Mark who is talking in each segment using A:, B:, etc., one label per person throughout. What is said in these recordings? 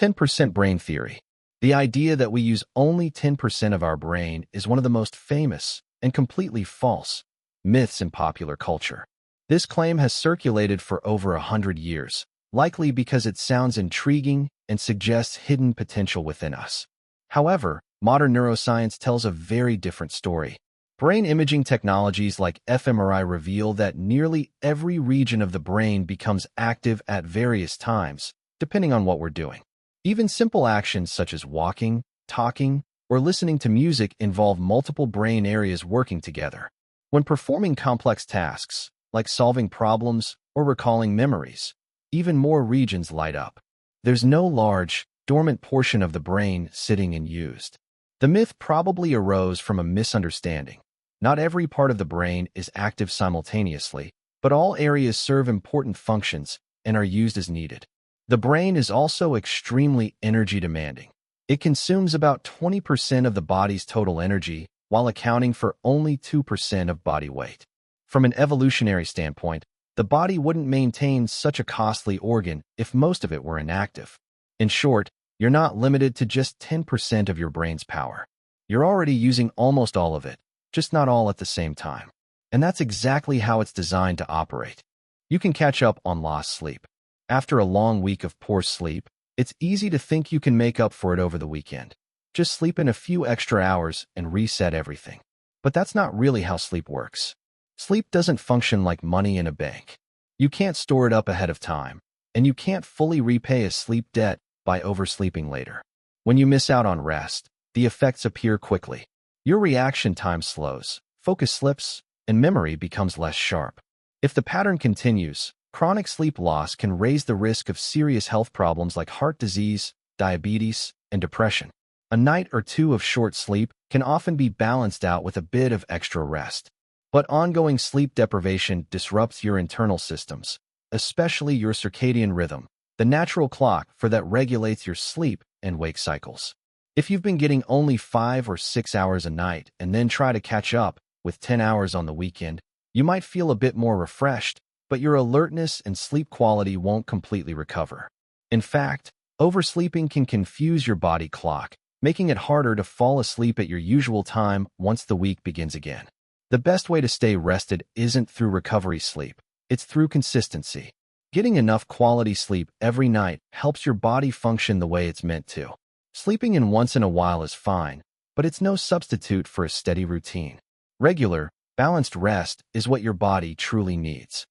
A: 10% brain theory. The idea that we use only 10% of our brain is one of the most famous and completely false myths in popular culture. This claim has circulated for over 100 years, likely because it sounds intriguing and suggests hidden potential within us. However, modern neuroscience tells a very different story. Brain imaging technologies like fMRI reveal that nearly every region of the brain becomes active at various times, depending on what we're doing. Even simple actions such as walking, talking, or listening to music involve multiple brain areas working together. When performing complex tasks, like solving problems or recalling memories, even more regions light up. There's no large, dormant portion of the brain sitting unused. The myth probably arose from a misunderstanding. Not every part of the brain is active simultaneously, but all areas serve important functions and are used as needed. The brain is also extremely energy demanding. It consumes about 20% of the body's total energy, while accounting for only 2% of body weight. From an evolutionary standpoint, the body wouldn't maintain such a costly organ if most of it were inactive. In short, you're not limited to just 10% of your brain's power. You're already using almost all of it, just not all at the same time. And that's exactly how it's designed to operate. You can catch up on lost sleep. After a long week of poor sleep, it's easy to think you can make up for it over the weekend. Just sleep in a few extra hours and reset everything. But that's not really how sleep works. Sleep doesn't function like money in a bank. You can't store it up ahead of time, and you can't fully repay a sleep debt by oversleeping later. When you miss out on rest, the effects appear quickly. Your reaction time slows, focus slips, and memory becomes less sharp. If the pattern continues, chronic sleep loss can raise the risk of serious health problems like heart disease, diabetes, and depression. A night or two of short sleep can often be balanced out with a bit of extra rest. But ongoing sleep deprivation disrupts your internal systems, especially your circadian rhythm, the natural clock that regulates your sleep and wake cycles. If you've been getting only 5 or 6 hours a night and then try to catch up with 10 hours on the weekend, you might feel a bit more refreshed, but your alertness and sleep quality won't completely recover. In fact, oversleeping can confuse your body clock, making it harder to fall asleep at your usual time once the week begins again. The best way to stay rested isn't through recovery sleep, it's through consistency. Getting enough quality sleep every night helps your body function the way it's meant to. Sleeping in once in a while is fine, but it's no substitute for a steady routine. Regular, balanced rest is what your body truly needs.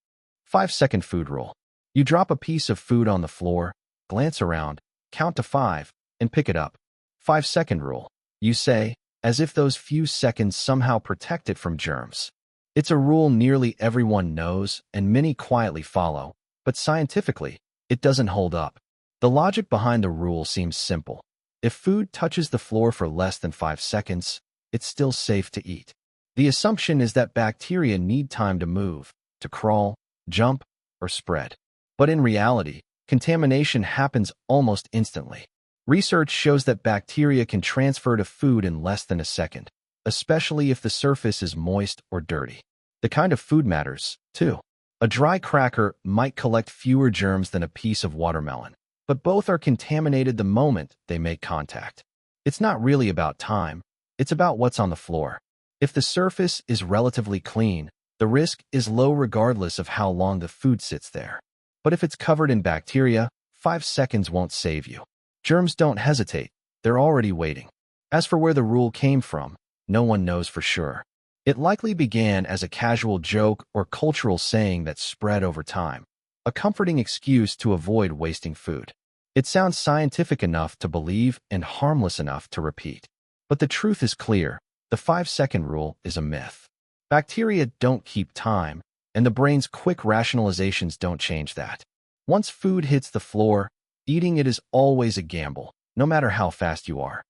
A: 5-second food rule. You drop a piece of food on the floor, glance around, count to 5, and pick it up. 5-second rule. You say, as if those few seconds somehow protect it from germs. It's a rule nearly everyone knows and many quietly follow, but scientifically, it doesn't hold up. The logic behind the rule seems simple. If food touches the floor for less than 5 seconds, it's still safe to eat. The assumption is that bacteria need time to move, to crawl, jump, or spread. But in reality, contamination happens almost instantly. Research shows that bacteria can transfer to food in less than a second, especially if the surface is moist or dirty. The kind of food matters, too. A dry cracker might collect fewer germs than a piece of watermelon, but both are contaminated the moment they make contact. It's not really about time, it's about what's on the floor. If the surface is relatively clean, the risk is low regardless of how long the food sits there. But if it's covered in bacteria, 5 seconds won't save you. Germs don't hesitate, they're already waiting. As for where the rule came from, no one knows for sure. It likely began as a casual joke or cultural saying that spread over time, a comforting excuse to avoid wasting food. It sounds scientific enough to believe and harmless enough to repeat. But the truth is clear, the 5-second rule is a myth. Bacteria don't keep time, and the brain's quick rationalizations don't change that. Once food hits the floor, eating it is always a gamble, no matter how fast you are.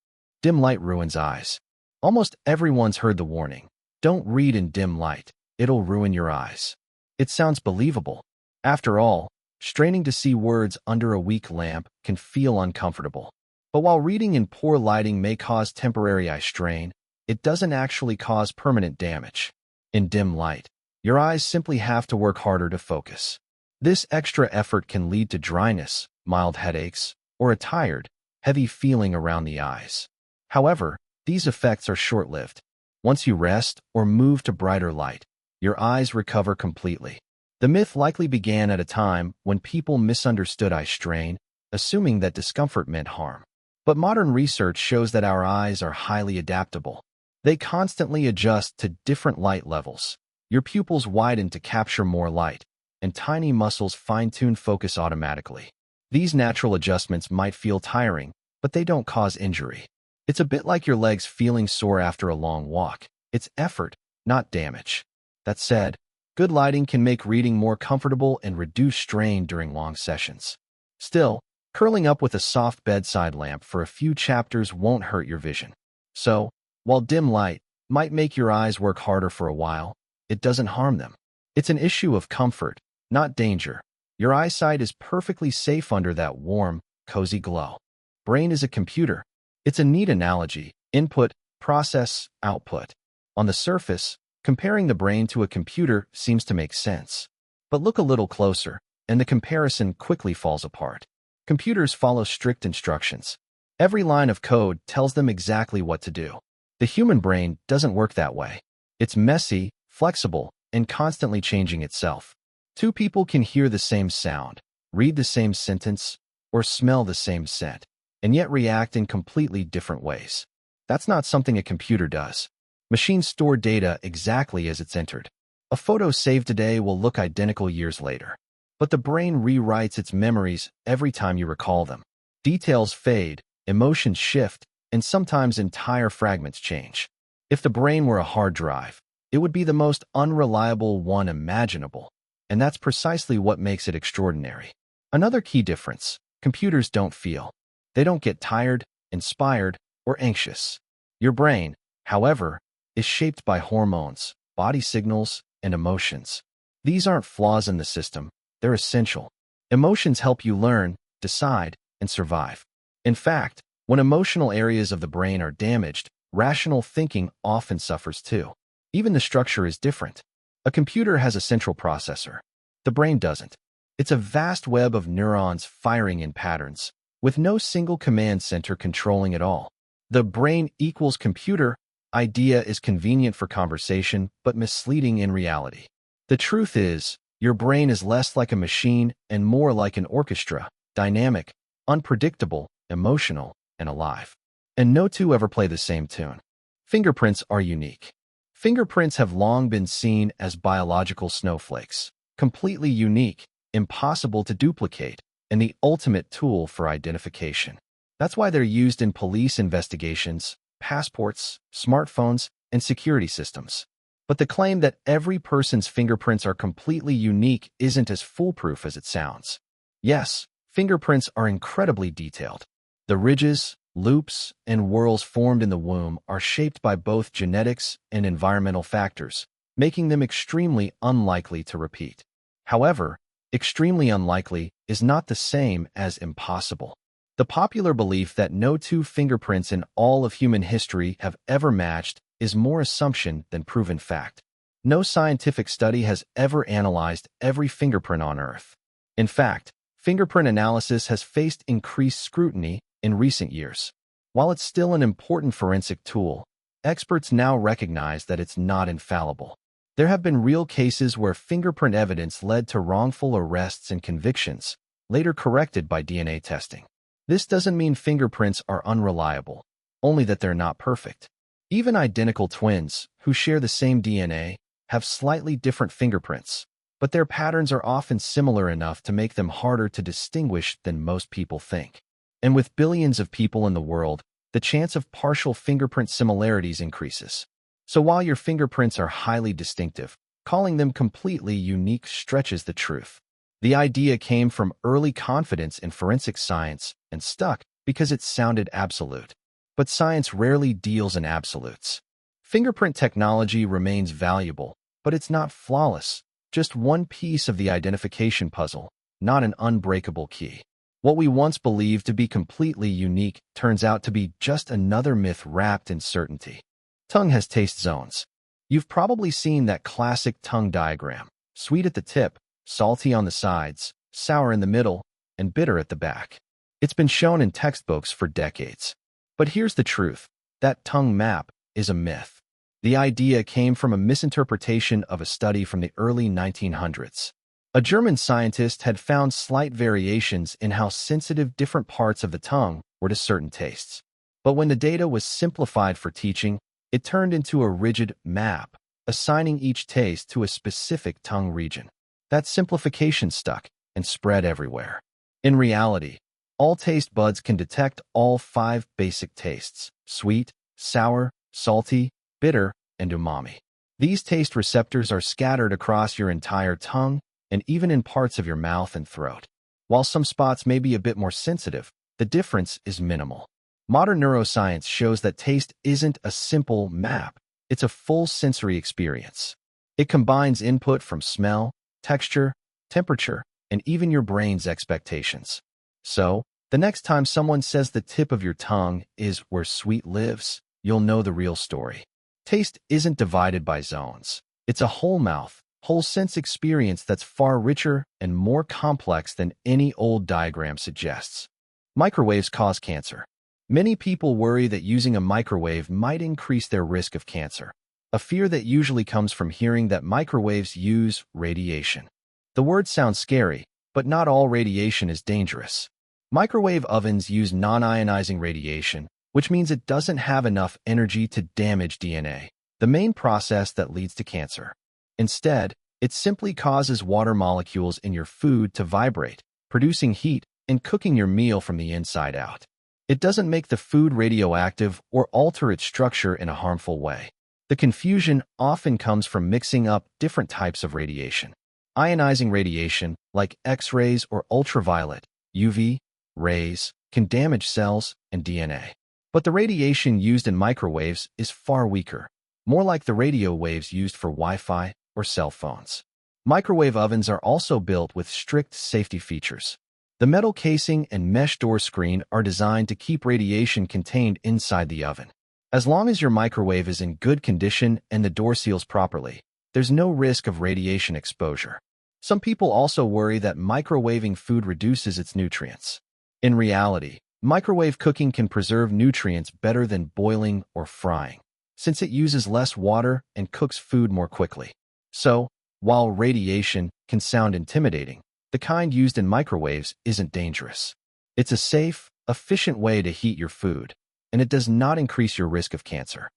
A: Dim light ruins eyes. Almost everyone's heard the warning. Don't read in dim light, it'll ruin your eyes. It sounds believable. After all, straining to see words under a weak lamp can feel uncomfortable. But while reading in poor lighting may cause temporary eye strain, it doesn't actually cause permanent damage. In dim light, your eyes simply have to work harder to focus. This extra effort can lead to dryness, mild headaches, or a tired, heavy feeling around the eyes. However, these effects are short-lived. Once you rest or move to brighter light, your eyes recover completely. The myth likely began at a time when people misunderstood eye strain, assuming that discomfort meant harm. But modern research shows that our eyes are highly adaptable. They constantly adjust to different light levels. Your pupils widen to capture more light, and tiny muscles fine-tune focus automatically. These natural adjustments might feel tiring, but they don't cause injury. It's a bit like your legs feeling sore after a long walk. It's effort, not damage. That said, good lighting can make reading more comfortable and reduce strain during long sessions. Still, curling up with a soft bedside lamp for a few chapters won't hurt your vision. So, while dim light might make your eyes work harder for a while, it doesn't harm them. It's an issue of comfort, not danger. Your eyesight is perfectly safe under that warm, cozy glow. Brain is a computer. It's a neat analogy: input, process, output. On the surface, comparing the brain to a computer seems to make sense. But look a little closer, and the comparison quickly falls apart. Computers follow strict instructions. Every line of code tells them exactly what to do. The human brain doesn't work that way. It's messy, flexible, and constantly changing itself. Two people can hear the same sound, read the same sentence, or smell the same scent, and yet react in completely different ways. That's not something a computer does. Machines store data exactly as it's entered. A photo saved today will look identical years later. But the brain rewrites its memories every time you recall them. Details fade, emotions shift, and sometimes entire fragments change. If the brain were a hard drive, it would be the most unreliable one imaginable. And that's precisely what makes it extraordinary. Another key difference: computers don't feel. They don't get tired, inspired, or anxious. Your brain, however, is shaped by hormones, body signals, and emotions. These aren't flaws in the system, they're essential. Emotions help you learn, decide, and survive. In fact, when emotional areas of the brain are damaged, rational thinking often suffers too. Even the structure is different. A computer has a central processor. The brain doesn't. It's a vast web of neurons firing in patterns, with no single command center controlling it all. The brain equals computer idea is convenient for conversation, but misleading in reality. The truth is, your brain is less like a machine and more like an orchestra: dynamic, unpredictable, emotional, and alive. And no two ever play the same tune. Fingerprints are unique. Fingerprints have long been seen as biological snowflakes, completely unique, impossible to duplicate, and the ultimate tool for identification. That's why they're used in police investigations, passports, smartphones, and security systems. But the claim that every person's fingerprints are completely unique isn't as foolproof as it sounds. Yes, fingerprints are incredibly detailed. The ridges, loops, and whorls formed in the womb are shaped by both genetics and environmental factors, making them extremely unlikely to repeat. However, extremely unlikely is not the same as impossible. The popular belief that no two fingerprints in all of human history have ever matched is more assumption than proven fact. No scientific study has ever analyzed every fingerprint on Earth. In fact, fingerprint analysis has faced increased scrutiny in recent years. While it's still an important forensic tool, experts now recognize that it's not infallible. There have been real cases where fingerprint evidence led to wrongful arrests and convictions, later corrected by DNA testing. This doesn't mean fingerprints are unreliable, only that they're not perfect. Even identical twins, who share the same DNA, have slightly different fingerprints, but their patterns are often similar enough to make them harder to distinguish than most people think. And with billions of people in the world, the chance of partial fingerprint similarities increases. So while your fingerprints are highly distinctive, calling them completely unique stretches the truth. The idea came from early confidence in forensic science and stuck because it sounded absolute. But science rarely deals in absolutes. Fingerprint technology remains valuable, but it's not flawless, just one piece of the identification puzzle, not an unbreakable key. What we once believed to be completely unique turns out to be just another myth wrapped in certainty. Tongue has taste zones. You've probably seen that classic tongue diagram: sweet at the tip, salty on the sides, sour in the middle, and bitter at the back. It's been shown in textbooks for decades. But here's the truth. That tongue map is a myth. The idea came from a misinterpretation of a study from the early 1900s. A German scientist had found slight variations in how sensitive different parts of the tongue were to certain tastes. But when the data was simplified for teaching, it turned into a rigid map, assigning each taste to a specific tongue region. That simplification stuck and spread everywhere. In reality, all taste buds can detect all 5 basic tastes: sweet, sour, salty, bitter, and umami. These taste receptors are scattered across your entire tongue and even in parts of your mouth and throat. While some spots may be a bit more sensitive, the difference is minimal. Modern neuroscience shows that taste isn't a simple map. It's a full sensory experience. It combines input from smell, texture, temperature, and even your brain's expectations. So, the next time someone says the tip of your tongue is where sweet lives, you'll know the real story. Taste isn't divided by zones. It's a whole mouth, whole sense experience that's far richer and more complex than any old diagram suggests. Microwaves cause cancer. Many people worry that using a microwave might increase their risk of cancer, a fear that usually comes from hearing that microwaves use radiation. The word sounds scary, but not all radiation is dangerous. Microwave ovens use non-ionizing radiation, which means it doesn't have enough energy to damage DNA, the main process that leads to cancer. Instead, it simply causes water molecules in your food to vibrate, producing heat and cooking your meal from the inside out. It doesn't make the food radioactive or alter its structure in a harmful way. The confusion often comes from mixing up different types of radiation. Ionizing radiation, like X-rays or ultraviolet, UV, rays, can damage cells and DNA. But the radiation used in microwaves is far weaker, more like the radio waves used for Wi-Fi or cell phones. Microwave ovens are also built with strict safety features. The metal casing and mesh door screen are designed to keep radiation contained inside the oven. As long as your microwave is in good condition and the door seals properly, there's no risk of radiation exposure. Some people also worry that microwaving food reduces its nutrients. In reality, microwave cooking can preserve nutrients better than boiling or frying, since it uses less water and cooks food more quickly. So, while radiation can sound intimidating, the kind used in microwaves isn't dangerous. It's a safe, efficient way to heat your food, and it does not increase your risk of cancer.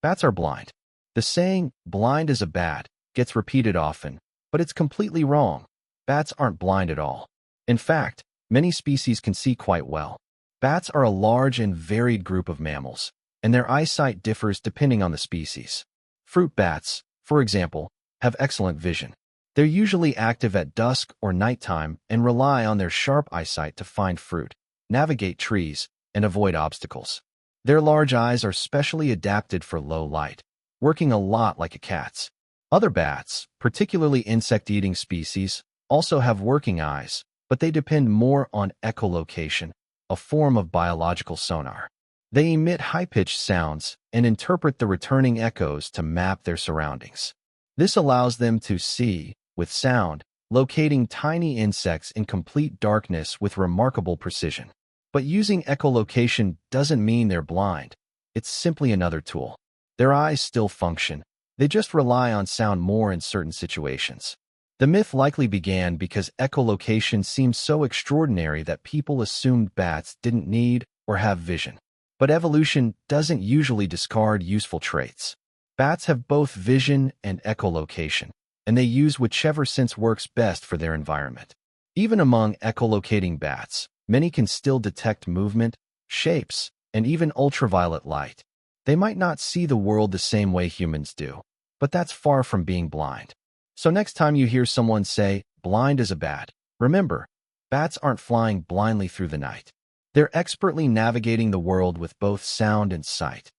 A: Bats are blind. The saying, "blind as a bat," gets repeated often, but it's completely wrong. Bats aren't blind at all. In fact, many species can see quite well. Bats are a large and varied group of mammals, and their eyesight differs depending on the species. Fruit bats, for example, have excellent vision. They're usually active at dusk or nighttime and rely on their sharp eyesight to find fruit, navigate trees, and avoid obstacles. Their large eyes are specially adapted for low light, working a lot like a cat's. Other bats, particularly insect-eating species, also have working eyes, but they depend more on echolocation, a form of biological sonar. They emit high-pitched sounds and interpret the returning echoes to map their surroundings. This allows them to see, with sound, locating tiny insects in complete darkness with remarkable precision. But using echolocation doesn't mean they're blind. It's simply another tool. Their eyes still function. They just rely on sound more in certain situations. The myth likely began because echolocation seemed so extraordinary that people assumed bats didn't need or have vision. But evolution doesn't usually discard useful traits. Bats have both vision and echolocation, and they use whichever sense works best for their environment. Even among echolocating bats, many can still detect movement, shapes, and even ultraviolet light. They might not see the world the same way humans do, but that's far from being blind. So next time you hear someone say, "blind as a bat," remember, bats aren't flying blindly through the night. They're expertly navigating the world with both sound and sight.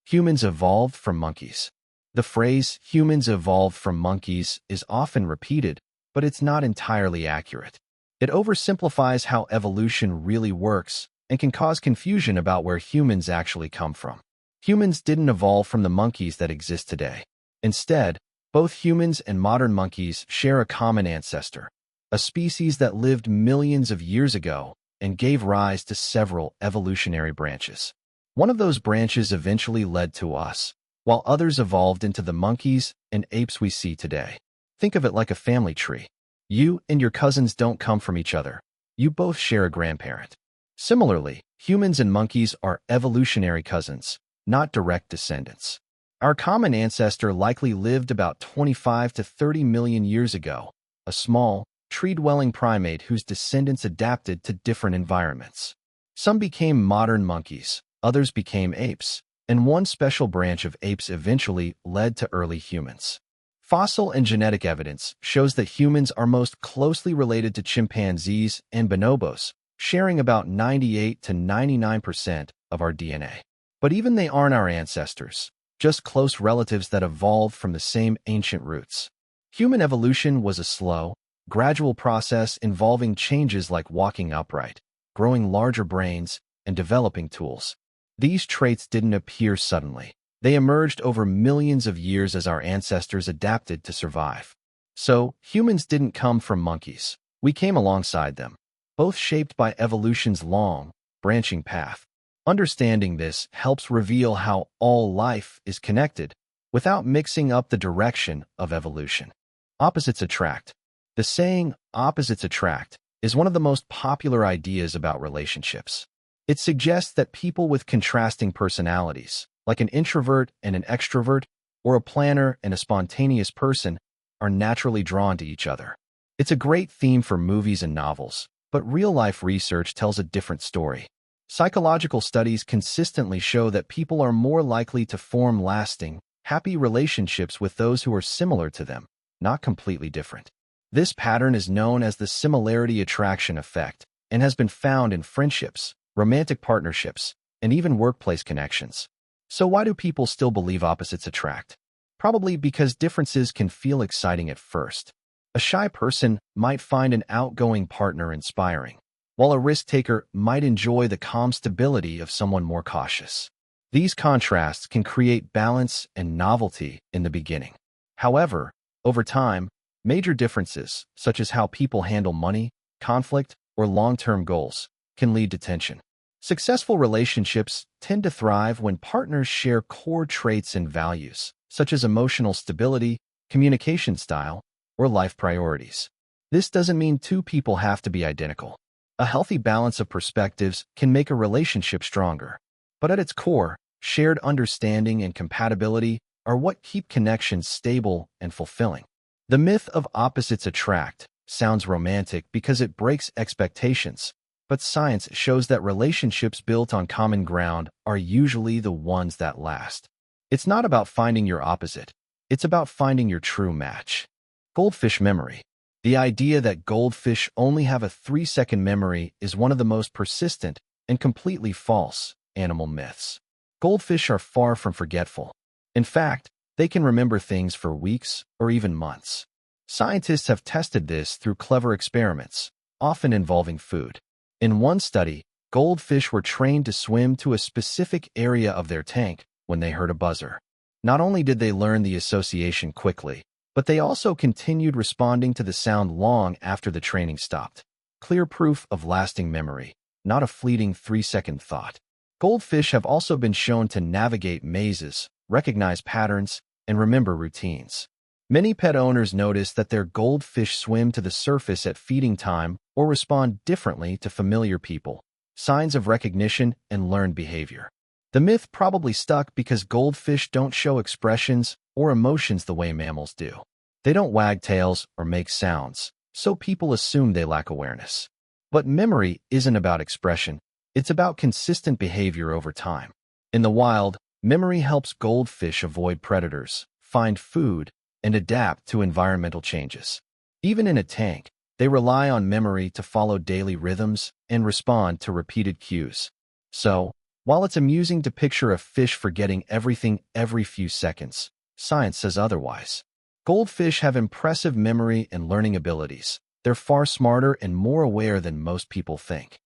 A: Humans evolved from monkeys. The phrase, "humans evolved from monkeys," is often repeated, but it's not entirely accurate. It oversimplifies how evolution really works and can cause confusion about where humans actually come from. Humans didn't evolve from the monkeys that exist today. Instead, both humans and modern monkeys share a common ancestor, a species that lived millions of years ago and gave rise to several evolutionary branches. One of those branches eventually led to us, while others evolved into the monkeys and apes we see today. Think of it like a family tree. You and your cousins don't come from each other. You both share a grandparent. Similarly, humans and monkeys are evolutionary cousins, not direct descendants. Our common ancestor likely lived about 25 to 30 million years ago, a small, tree-dwelling primate whose descendants adapted to different environments. Some became modern monkeys, others became apes, and one special branch of apes eventually led to early humans. Fossil and genetic evidence shows that humans are most closely related to chimpanzees and bonobos, sharing about 98 to 99% of our DNA. But even they aren't our ancestors, just close relatives that evolved from the same ancient roots. Human evolution was a slow, gradual process involving changes like walking upright, growing larger brains, and developing tools. These traits didn't appear suddenly. They emerged over millions of years as our ancestors adapted to survive. So, humans didn't come from monkeys. We came alongside them, both shaped by evolution's long, branching path. Understanding this helps reveal how all life is connected, without mixing up the direction of evolution. Opposites attract. The saying, opposites attract, is one of the most popular ideas about relationships. It suggests that people with contrasting personalities, like an introvert and an extrovert, or a planner and a spontaneous person, are naturally drawn to each other. It's a great theme for movies and novels, but real-life research tells a different story. Psychological studies consistently show that people are more likely to form lasting, happy relationships with those who are similar to them, not completely different. This pattern is known as the similarity attraction effect and has been found in friendships, romantic partnerships, and even workplace connections. So why do people still believe opposites attract? Probably because differences can feel exciting at first. A shy person might find an outgoing partner inspiring, while a risk-taker might enjoy the calm stability of someone more cautious. These contrasts can create balance and novelty in the beginning. However, over time, major differences, such as how people handle money, conflict, or long-term goals, can lead to tension. Successful relationships tend to thrive when partners share core traits and values, such as emotional stability, communication style, or life priorities. This doesn't mean two people have to be identical. A healthy balance of perspectives can make a relationship stronger. But at its core, shared understanding and compatibility are what keep connections stable and fulfilling. The myth of opposites attract sounds romantic because it breaks expectations, but science shows that relationships built on common ground are usually the ones that last. It's not about finding your opposite. It's about finding your true match. Goldfish memory. The idea that goldfish only have a 3-second memory is one of the most persistent and completely false animal myths. Goldfish are far from forgetful. In fact, they can remember things for weeks or even months. Scientists have tested this through clever experiments, often involving food. In one study, goldfish were trained to swim to a specific area of their tank when they heard a buzzer. Not only did they learn the association quickly, but they also continued responding to the sound long after the training stopped. Clear proof of lasting memory, not a fleeting 3-second thought. Goldfish have also been shown to navigate mazes, recognize patterns, and remember routines. Many pet owners notice that their goldfish swim to the surface at feeding time or respond differently to familiar people, signs of recognition and learned behavior. The myth probably stuck because goldfish don't show expressions or emotions the way mammals do. They don't wag tails or make sounds, so people assume they lack awareness. But memory isn't about expression, it's about consistent behavior over time. In the wild, memory helps goldfish avoid predators, find food, and adapt to environmental changes. Even in a tank, they rely on memory to follow daily rhythms and respond to repeated cues. So, while it's amusing to picture a fish forgetting everything every few seconds, science says otherwise. Goldfish have impressive memory and learning abilities. They're far smarter and more aware than most people think.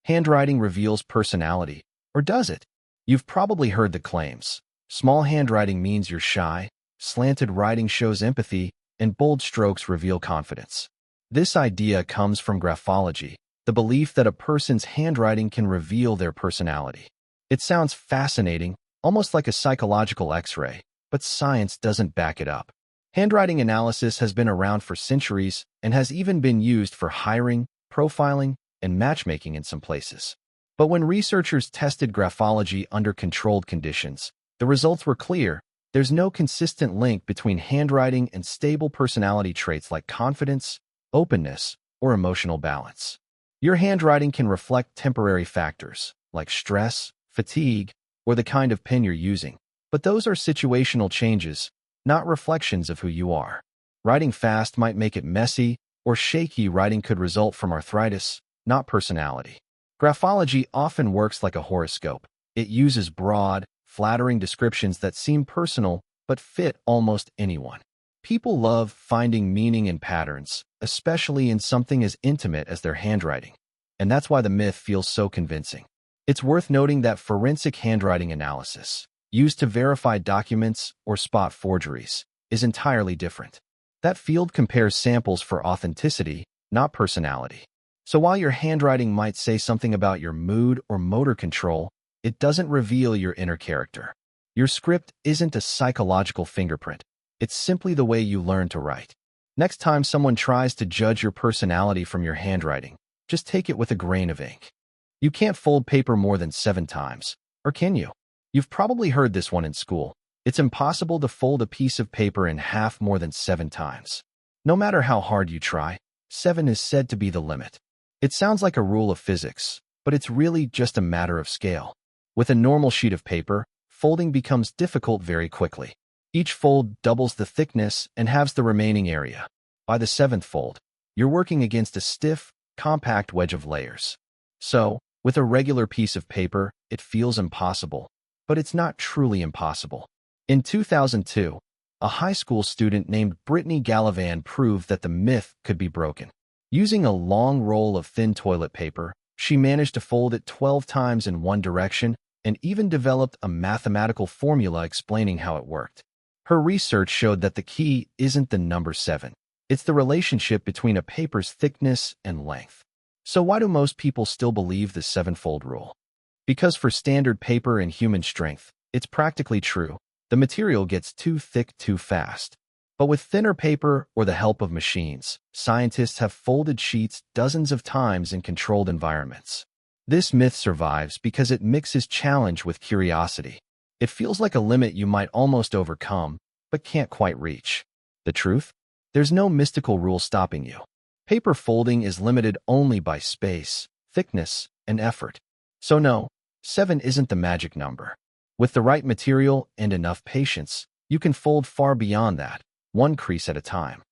A: Handwriting reveals personality, or does it? You've probably heard the claims. Small handwriting means you're shy, slanted writing shows empathy, and bold strokes reveal confidence. This idea comes from graphology, the belief that a person's handwriting can reveal their personality. It sounds fascinating, almost like a psychological X-ray, but science doesn't back it up. Handwriting analysis has been around for centuries and has even been used for hiring, profiling, and matchmaking in some places. But when researchers tested graphology under controlled conditions, the results were clear. There's no consistent link between handwriting and stable personality traits like confidence, openness, or emotional balance. Your handwriting can reflect temporary factors like stress, fatigue, or the kind of pen you're using, but those are situational changes, not reflections of who you are. Writing fast might make it messy, or shaky writing could result from arthritis, not personality. Graphology often works like a horoscope. It uses broad, flattering descriptions that seem personal but fit almost anyone. People love finding meaning in patterns, especially in something as intimate as their handwriting. And that's why the myth feels so convincing. It's worth noting that forensic handwriting analysis, used to verify documents or spot forgeries, is entirely different. That field compares samples for authenticity, not personality. So while your handwriting might say something about your mood or motor control, it doesn't reveal your inner character. Your script isn't a psychological fingerprint. It's simply the way you learn to write. Next time someone tries to judge your personality from your handwriting, just take it with a grain of ink. You can't fold paper more than 7 times, or can you? You've probably heard this one in school. It's impossible to fold a piece of paper in half more than 7 times. No matter how hard you try, 7 is said to be the limit. It sounds like a rule of physics, but it's really just a matter of scale. With a normal sheet of paper, folding becomes difficult very quickly. Each fold doubles the thickness and halves the remaining area. By the 7th fold, you're working against a stiff, compact wedge of layers. So, with a regular piece of paper, it feels impossible, but it's not truly impossible. In 2002, a high school student named Brittany Gallivan proved that the myth could be broken. Using a long roll of thin toilet paper, she managed to fold it 12 times in one direction and even developed a mathematical formula explaining how it worked. Her research showed that the key isn't the number 7. It's the relationship between a paper's thickness and length. So why do most people still believe the 7-fold rule? Because for standard paper and human strength, it's practically true. The material gets too thick too fast. But with thinner paper or the help of machines, scientists have folded sheets dozens of times in controlled environments. This myth survives because it mixes challenge with curiosity. It feels like a limit you might almost overcome, but can't quite reach. The truth? There's no mystical rule stopping you. Paper folding is limited only by space, thickness, and effort. So no, 7 isn't the magic number. With the right material and enough patience, you can fold far beyond that, one crease at a time.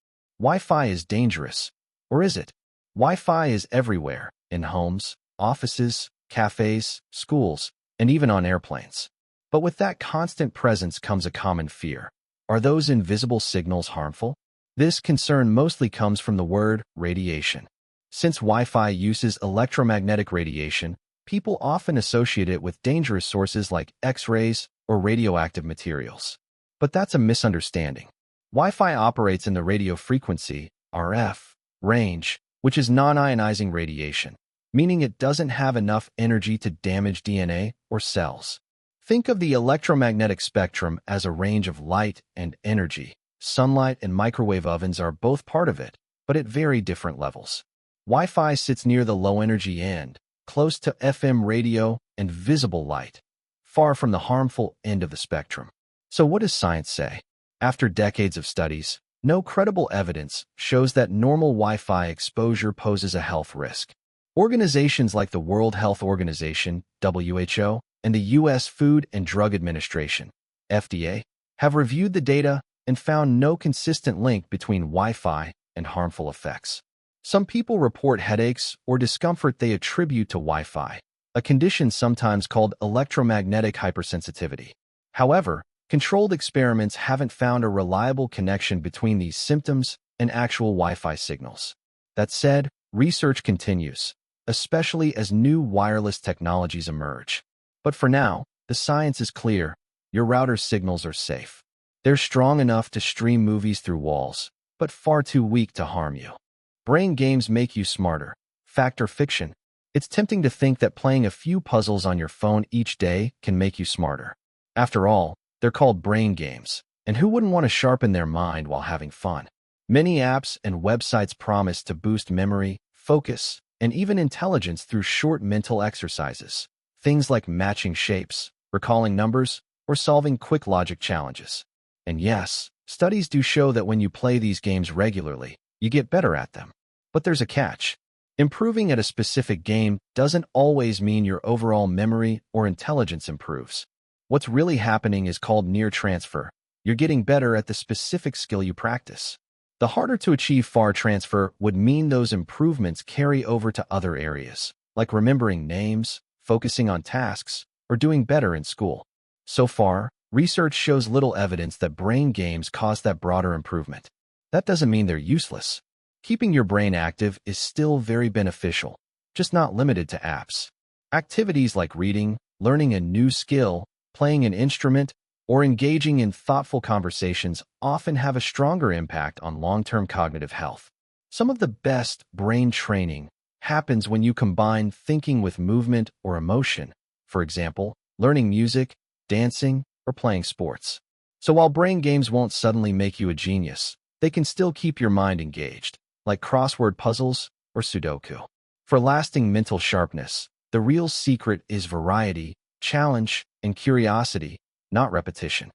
A: Wi-Fi is dangerous. Or is it? Wi-Fi is everywhere, in homes, offices, cafes, schools, and even on airplanes. But with that constant presence comes a common fear. Are those invisible signals harmful? This concern mostly comes from the word radiation. Since Wi-Fi uses electromagnetic radiation, people often associate it with dangerous sources like X-rays or radioactive materials. But that's a misunderstanding. Wi-Fi operates in the radio frequency, RF, range, which is non-ionizing radiation, meaning it doesn't have enough energy to damage DNA or cells. Think of the electromagnetic spectrum as a range of light and energy. Sunlight and microwave ovens are both part of it, but at very different levels. Wi-Fi sits near the low-energy end, close to FM radio and visible light, far from the harmful end of the spectrum. So what does science say? After decades of studies, no credible evidence shows that normal Wi-Fi exposure poses a health risk. Organizations like the World Health Organization, WHO, and the U.S. Food and Drug Administration, FDA, have reviewed the data and found no consistent link between Wi-Fi and harmful effects. Some people report headaches or discomfort they attribute to Wi-Fi, a condition sometimes called electromagnetic hypersensitivity. However, controlled experiments haven't found a reliable connection between these symptoms and actual Wi-Fi signals. That said, research continues, especially as new wireless technologies emerge. But for now, the science is clear. Your router's signals are safe. They're strong enough to stream movies through walls, but far too weak to harm you. Brain games make you smarter. fact or fiction. It's tempting to think that playing a few puzzles on your phone each day can make you smarter. After all, they're called brain games, and who wouldn't want to sharpen their mind while having fun? Many apps and websites promise to boost memory, focus, and even intelligence through short mental exercises. Things like matching shapes, recalling numbers, or solving quick logic challenges. And yes, studies do show that when you play these games regularly, you get better at them. But there's a catch. Improving at a specific game doesn't always mean your overall memory or intelligence improves. What's really happening is called near transfer. You're getting better at the specific skill you practice. The harder to achieve far transfer would mean those improvements carry over to other areas, like remembering names, focusing on tasks, or doing better in school. So far, research shows little evidence that brain games cause that broader improvement. That doesn't mean they're useless. Keeping your brain active is still very beneficial, just not limited to apps. Activities like reading, learning a new skill, playing an instrument, or engaging in thoughtful conversations often have a stronger impact on long-term cognitive health. Some of the best brain training happens when you combine thinking with movement or emotion. For example, learning music, dancing, or playing sports. So while brain games won't suddenly make you a genius, they can still keep your mind engaged, like crossword puzzles or Sudoku. For lasting mental sharpness, the real secret is variety, challenge, and curiosity, not repetition.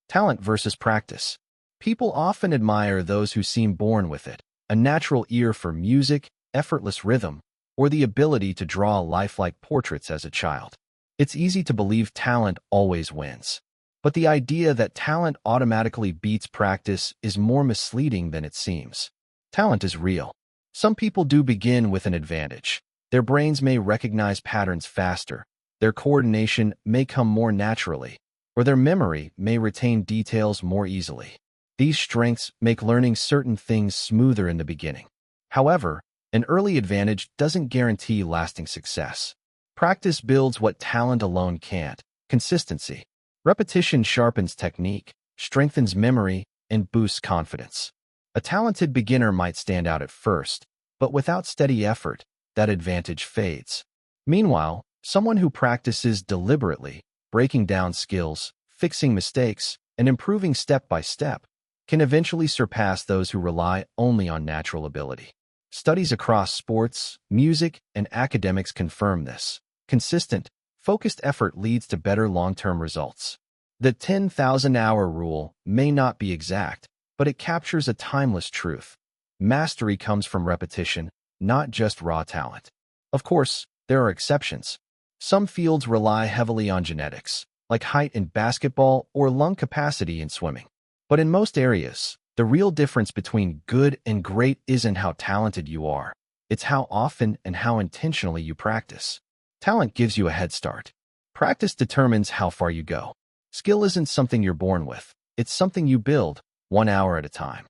A: Talent versus practice. People often admire those who seem born with it, a natural ear for music, effortless rhythm, or the ability to draw lifelike portraits as a child. It's easy to believe talent always wins. But the idea that talent automatically beats practice is more misleading than it seems. Talent is real. Some people do begin with an advantage. Their brains may recognize patterns faster, their coordination may come more naturally, or their memory may retain details more easily. These strengths make learning certain things smoother in the beginning. However, an early advantage doesn't guarantee lasting success. Practice builds what talent alone can't: consistency. Repetition sharpens technique, strengthens memory, and boosts confidence. A talented beginner might stand out at first, but without steady effort, that advantage fades. Meanwhile, someone who practices deliberately, breaking down skills, fixing mistakes, and improving step by step, can eventually surpass those who rely only on natural ability. Studies across sports, music, and academics confirm this. Consistent, focused effort leads to better long-term results. The 10,000-hour rule may not be exact, but it captures a timeless truth. Mastery comes from repetition, not just raw talent. Of course, there are exceptions. Some fields rely heavily on genetics, like height in basketball or lung capacity in swimming. But in most areas, the real difference between good and great isn't how talented you are. It's how often and how intentionally you practice. Talent gives you a head start. Practice determines how far you go. Skill isn't something you're born with. It's something you build, 1 hour at a time.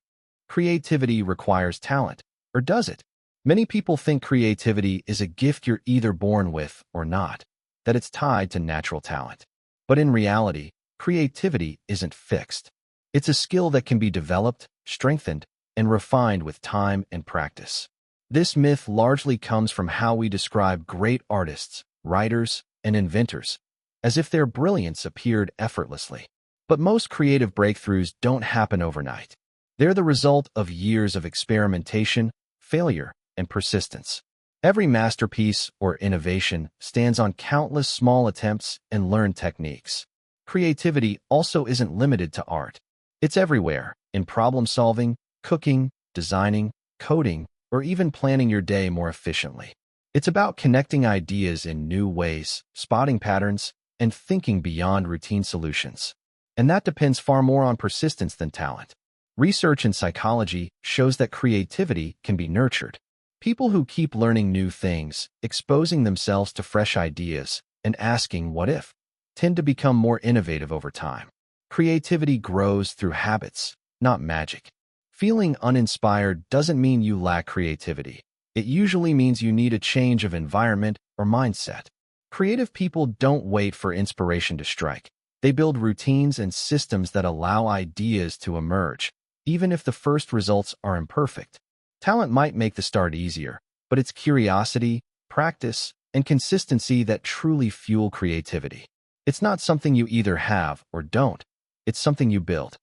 A: Creativity requires talent, or does it? Many people think creativity is a gift you're either born with or not, that it's tied to natural talent. But in reality, creativity isn't fixed. It's a skill that can be developed, strengthened, and refined with time and practice. This myth largely comes from how we describe great artists, writers, and inventors, as if their brilliance appeared effortlessly. But most creative breakthroughs don't happen overnight. They're the result of years of experimentation, failure, and persistence. Every masterpiece or innovation stands on countless small attempts and learned techniques. Creativity also isn't limited to art. It's everywhere, in problem-solving, cooking, designing, coding, or even planning your day more efficiently. It's about connecting ideas in new ways, spotting patterns, and thinking beyond routine solutions. And that depends far more on persistence than talent. Research in psychology shows that creativity can be nurtured. People who keep learning new things, exposing themselves to fresh ideas, and asking what if, tend to become more innovative over time. Creativity grows through habits, not magic. Feeling uninspired doesn't mean you lack creativity. It usually means you need a change of environment or mindset. Creative people don't wait for inspiration to strike. They build routines and systems that allow ideas to emerge, even if the first results are imperfect. Talent might make the start easier, but it's curiosity, practice, and consistency that truly fuel creativity. It's not something you either have or don't. It's something you build.